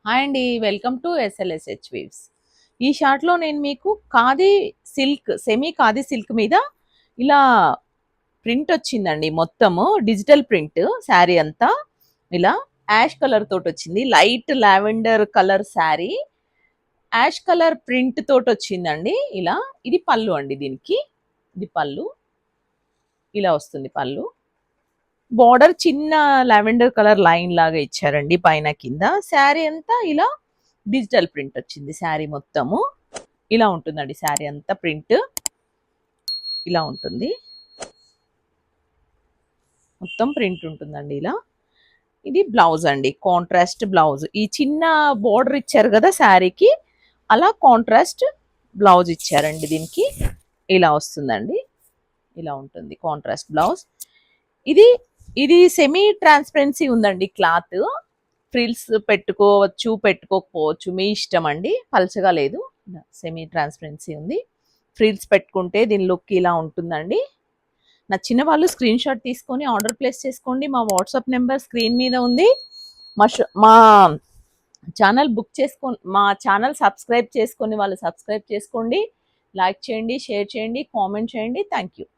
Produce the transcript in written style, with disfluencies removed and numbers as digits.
Hi అండి, welcome to ఎస్ఎల్ఎస్హెచ్ weaves. ఈ షార్ట్లో నేను మీకు khadi silk, semi khadi silk మీద ఇలా ప్రింట్ వచ్చిందండి. మొత్తము డిజిటల్ ప్రింట్ శారీ అంతా ఇలా యాష్ కలర్ తోటి వచ్చింది. Light lavender colour sari, ash colour print తోటి వచ్చిందండి. ఇలా ఇది పళ్ళు అండి. దీనికి ఇది పళ్ళు, ఇలా వస్తుంది పళ్ళు. బార్డర్ చిన్న లావెండర్ కలర్ లైన్ లాగా ఇచ్చారండి పైన కింద. శారీ అంతా ఇలా డిజిటల్ ప్రింట్ వచ్చింది. శారీ మొత్తము ఇలా ఉంటుందండి. శారీ అంతా ప్రింట్ ఇలా ఉంటుంది, మొత్తం ప్రింట్ ఉంటుందండి ఇలా. ఇది బ్లౌజ్ అండి, కాంట్రాస్ట్ బ్లౌజ్. ఈ చిన్న బోర్డర్ ఇచ్చారు కదా శారీకి, అలా కాంట్రాస్ట్ బ్లౌజ్ ఇచ్చారండి దీనికి. ఇలా వస్తుందండి, ఇలా ఉంటుంది కాంట్రాస్ట్ బ్లౌజ్. ఇది ఇది సెమీ ట్రాన్స్పరెన్సీ ఉందండి క్లాత్. ఫ్రిల్స్ పెట్టుకోవచ్చు, పెట్టుకోకపోవచ్చు, మీ ఇష్టం అండి. పలచగా లేదు, సెమీ ట్రాన్స్పరెన్సీ ఉంది. ఫ్రిల్స్ పెట్టుకుంటే దీని లుక్ ఇలా ఉంటుందండి. నచ్చిన వాళ్ళు స్క్రీన్ షాట్ తీసుకొని ఆర్డర్ ప్లేస్ చేసుకోండి. మా వాట్సాప్ నెంబర్ స్క్రీన్ మీద ఉంది. మా ఛానల్ బుక్ చేసుకొని, మా ఛానల్ సబ్స్క్రైబ్ చేసుకొని వాళ్ళు సబ్స్క్రైబ్ చేసుకోండి. లైక్ చేయండి, షేర్ చేయండి, కామెంట్ చేయండి. Thank you.